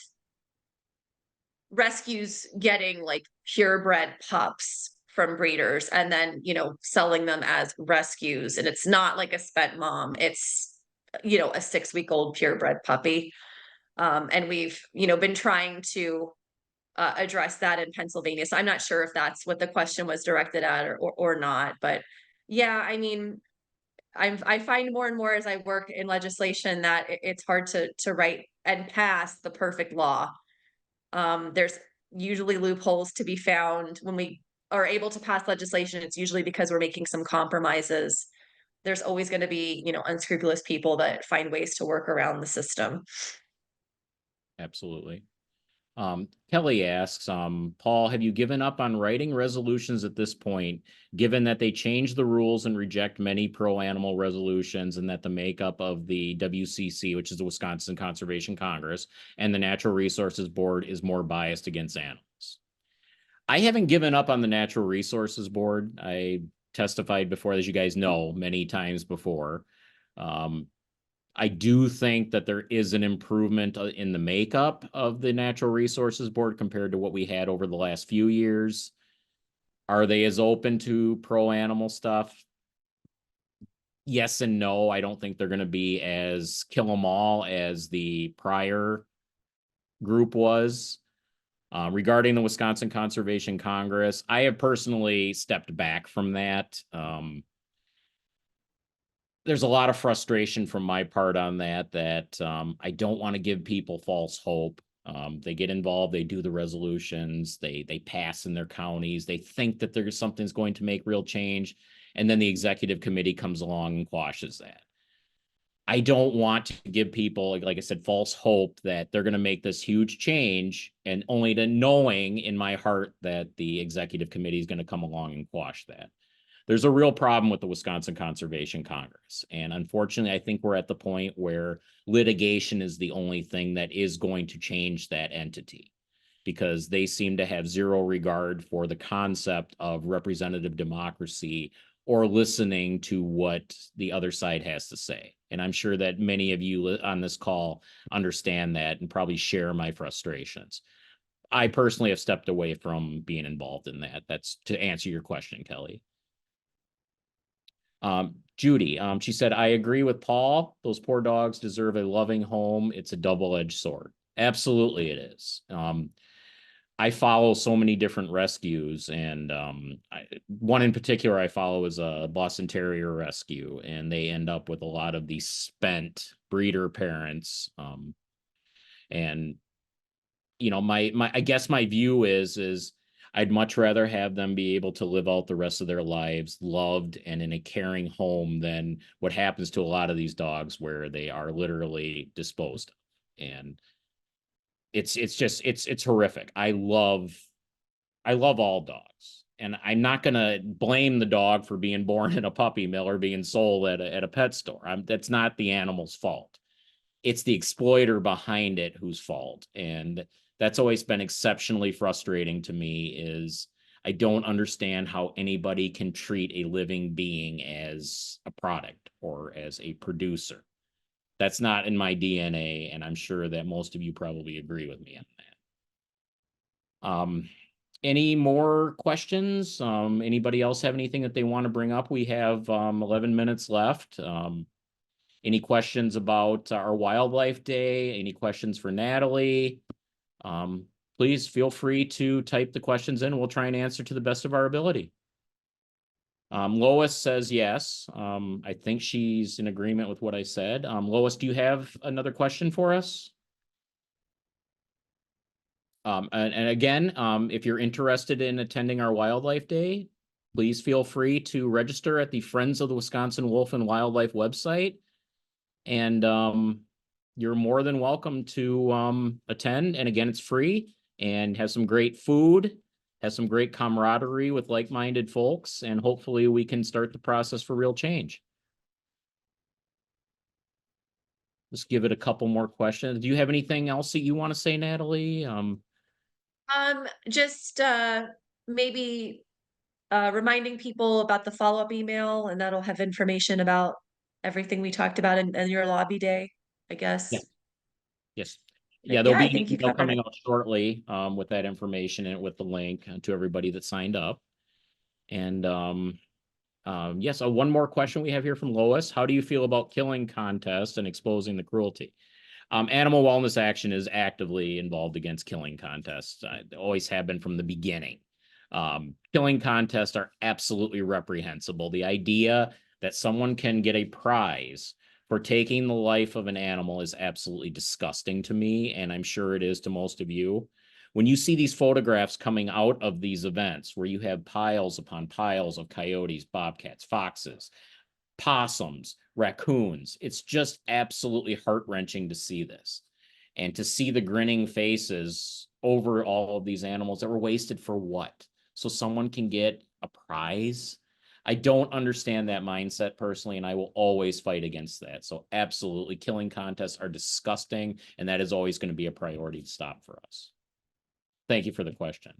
B: rescues getting like purebred pups from breeders and then, selling them as rescues. And it's not like a spent mom. It's, a 6-week-old purebred puppy. And we've, been trying to address that in Pennsylvania. So I'm not sure if that's what the question was directed at or not. But yeah, I mean, I find more and more as I work in legislation that it's hard to write and pass the perfect law. There's usually loopholes to be found when we are able to pass legislation. It's usually because we're making some compromises. There's always going to be, unscrupulous people that find ways to work around the system.
A: Absolutely. Kelly asks, Paul, have you given up on writing resolutions at this point, given that they change the rules and reject many pro-animal resolutions, and that the makeup of the WCC, which is the Wisconsin Conservation Congress, and the Natural Resources Board is more biased against animals? I haven't given up on the Natural Resources Board. I testified before, as you guys know, many times before. I do think that there is an improvement in the makeup of the Natural Resources Board compared to what we had over the last few years. Are they as open to pro-animal stuff? Yes and no. I don't think they're going to be as kill 'em all as the prior group was. Regarding the Wisconsin Conservation Congress, I have personally stepped back from that. There's a lot of frustration from my part on that I don't want to give people false hope. They get involved, they do the resolutions, they pass in their counties, they think that there's something's going to make real change, and then the executive committee comes along and quashes that. I don't want to give people, like I said, false hope that they're going to make this huge change, and only to knowing in my heart that the executive committee is going to come along and quash that. There's a real problem with the Wisconsin Conservation Congress. And unfortunately, I think we're at the point where litigation is the only thing that is going to change that entity, because they seem to have zero regard for the concept of representative democracy or listening to what the other side has to say. And I'm sure that many of you on this call understand that and probably share my frustrations. I personally have stepped away from being involved in that. That's to answer your question, Kelly. Judy, she said, I agree with Paul. Those poor dogs deserve a loving home. It's a double-edged sword. Absolutely it is. I follow so many different rescues, and one in particular I follow is a Boston Terrier rescue, and they end up with a lot of these spent breeder parents. And I guess my view is I'd much rather have them be able to live out the rest of their lives loved and in a caring home than what happens to a lot of these dogs where they are literally disposed of. And it's horrific. I love all dogs, and I'm not going to blame the dog for being born in a puppy mill or being sold at a pet store. That's not the animal's fault. It's the exploiter behind it whose fault. And that's always been exceptionally frustrating to me. Is I don't understand how anybody can treat a living being as a product or as a producer. That's not in my DNA, and I'm sure that most of you probably agree with me on that. Any more questions? Anybody else have anything that they want to bring up? We have 11 minutes left. Any questions about our Wildlife Day? Any questions for Natalie? Please feel free to type the questions in. We'll try and answer to the best of our ability. Lois says yes. I think she's in agreement with what I said. Lois, do you have another question for us? And again, if you're interested in attending our Wildlife Day, please feel free to register at the Friends of the Wisconsin Wolf and Wildlife website. And you're more than welcome to attend. And again, it's free. and has some great food, has some great camaraderie with like-minded folks, and hopefully we can start the process for real change. Just give it a couple more questions. Do you have anything else that you want to say, Natalie?
B: Just maybe reminding people about the follow-up email, and that'll have information about everything we talked about in your lobby day, I guess.
A: Yeah. Yes. Yeah,
B: But
A: there'll
B: yeah, I
A: be an
B: think you
A: email
B: covered
A: coming
B: it.
A: out shortly with that information and with the link to everybody that signed up. And yes, one more question we have here from Lois. How do you feel about killing contests and exposing the cruelty? Animal Wellness Action is actively involved against killing contests. Always have been from the beginning. Killing contests are absolutely reprehensible. The idea that someone can get a prize for taking the life of an animal is absolutely disgusting to me, and I'm sure it is to most of you. When you see these photographs coming out of these events where you have piles upon piles of coyotes, bobcats, foxes, possums, raccoons, it's just absolutely heart-wrenching to see this. And to see the grinning faces over all of these animals that were wasted for what? So someone can get a prize? I don't understand that mindset personally, and I will always fight against that. So absolutely, killing contests are disgusting, and that is always going to be a priority to stop for us. Thank you for the question.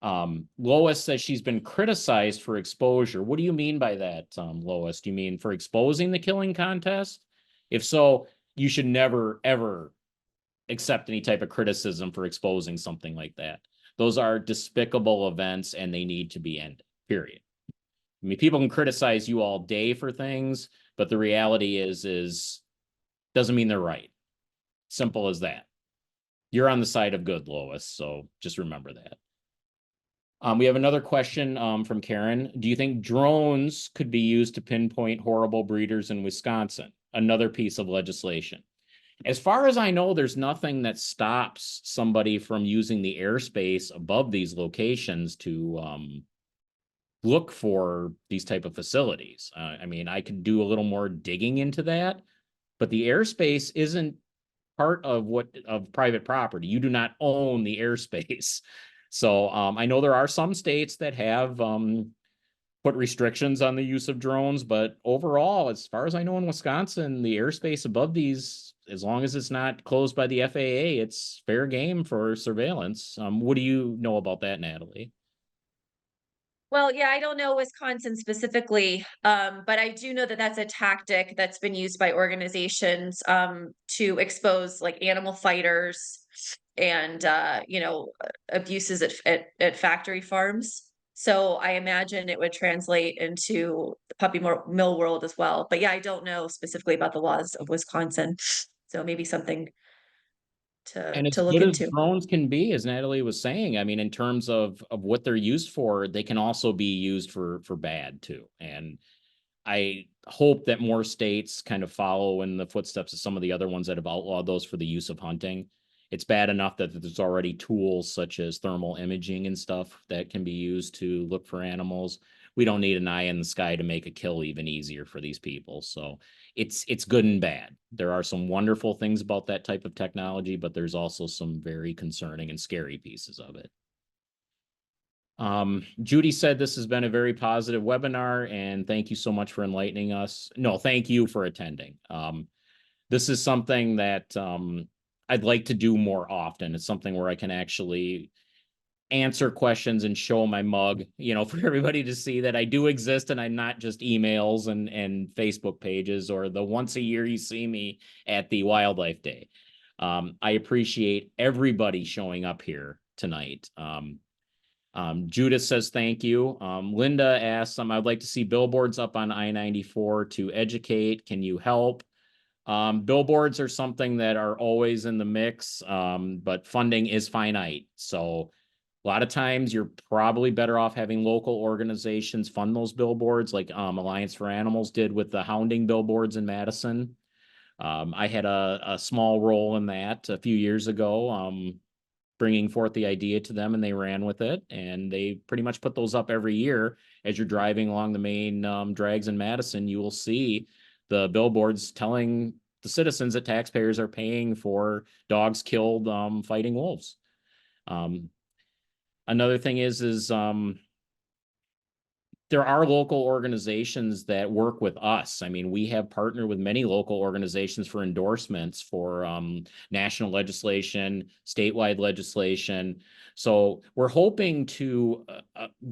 A: Lois says she's been criticized for exposure. What do you mean by that, Lois? Do you mean for exposing the killing contest? If so, you should never, ever accept any type of criticism for exposing something like that. Those are despicable events and they need to be ended, period. I mean, people can criticize you all day for things, but the reality is doesn't mean they're right. Simple as that. You're on the side of good, Lois, so just remember that. We have another question from Karen. Do you think drones could be used to pinpoint horrible breeders in Wisconsin? Another piece of legislation. As far as I know, there's nothing that stops somebody from using the airspace above these locations to look for these type of facilities. I mean, I could do a little more digging into that, but the airspace isn't part of private property. You do not own the airspace. So I know there are some states that have put restrictions on the use of drones, but overall, as far as I know in Wisconsin, the airspace above these, as long as it's not closed by the FAA, it's fair game for surveillance. What do you know about that, Natalie?
B: Well, yeah, I don't know Wisconsin specifically, but I do know that that's a tactic that's been used by organizations to expose like animal fighters and abuses at factory farms. So I imagine it would translate into the mill world as well. But yeah, I don't know specifically about the laws of Wisconsin, so maybe something
A: And as
B: to look
A: good as
B: into.
A: drones can be, as Natalie was saying, I mean, in terms of what they're used for, they can also be used for bad too. And I hope that more states kind of follow in the footsteps of some of the other ones that have outlawed those for the use of hunting. It's bad enough that there's already tools such as thermal imaging and stuff that can be used to look for animals. We don't need an eye in the sky to make a kill even easier for these people. So it's good and bad. There are some wonderful things about that type of technology, but there's also some very concerning and scary pieces of it. Judy said this has been a very positive webinar and thank you so much for enlightening us. No, thank you for attending. This is something that I'd like to do more often. It's something where I can actually answer questions and show my mug, for everybody to see that I do exist and I'm not just emails and Facebook pages or the once a year you see me at the Wildlife Day. I appreciate everybody showing up here tonight. Judith says thank you. Linda asks, I'd like to see billboards up on I-94 to educate. Can you help? Billboards are something that are always in the mix, but funding is finite. So a lot of times you're probably better off having local organizations fund those billboards like Alliance for Animals did with the hounding billboards in Madison. I had a small role in that a few years ago. Bringing forth the idea to them and they ran with it and they pretty much put those up every year. As you're driving along the main drags in Madison, you will see the billboards telling the citizens that taxpayers are paying for dogs killed fighting wolves. Another thing is there are local organizations that work with us. I mean, we have partnered with many local organizations for endorsements for national legislation, statewide legislation. So we're hoping to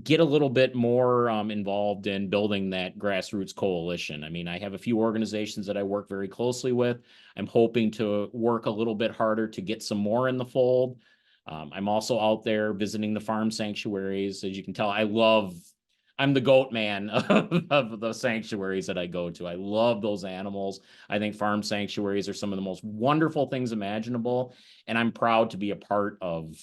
A: get a little bit more involved in building that grassroots coalition. I mean, I have a few organizations that I work very closely with. I'm hoping to work a little bit harder to get some more in the fold. I'm also out there visiting the farm sanctuaries. As you can tell, I'm the goat man of the sanctuaries that I go to. I love those animals. I think farm sanctuaries are some of the most wonderful things imaginable. And I'm proud to be a part of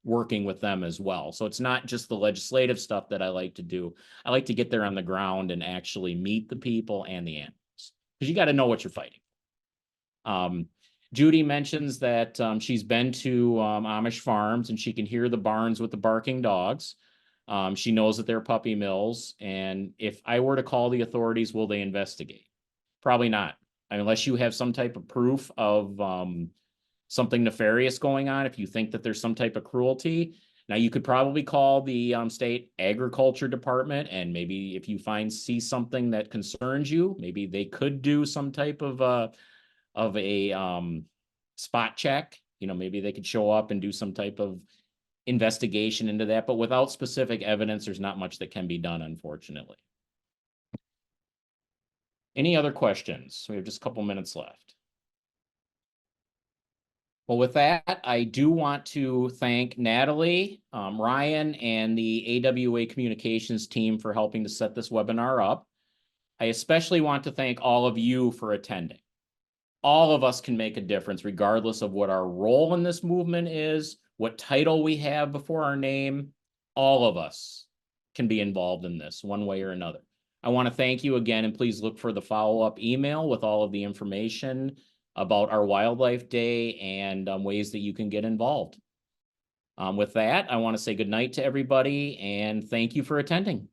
A: working with them as well. So it's not just the legislative stuff that I like to do. I like to get there on the ground and actually meet the people and the animals, because you got to know what you're fighting. Judy mentions that she's been to Amish farms and she can hear the barns with the barking dogs. She knows that they're puppy mills, and if I were to call the authorities, will they investigate? Probably not, unless you have some type of proof of something nefarious going on. If you think that there's some type of cruelty, now you could probably call the state agriculture department, and maybe if you see something that concerns you, maybe they could do some type of a spot check. You know, maybe they could show up and do some type of investigation into that, but without specific evidence, there's not much that can be done, unfortunately. Any other questions? We have just a couple minutes left. Well, with that, I do want to thank Natalie, Ryan, and the AWA Communications team for helping to set this webinar up. I especially want to thank all of you for attending. All of us can make a difference, regardless of what our role in this movement is, what title we have before our name. All of us can be involved in this one way or another. I want to thank you again, and please look for the follow-up email with all of the information about our Wildlife Day and ways that you can get involved. With that, I want to say good night to everybody and thank you for attending.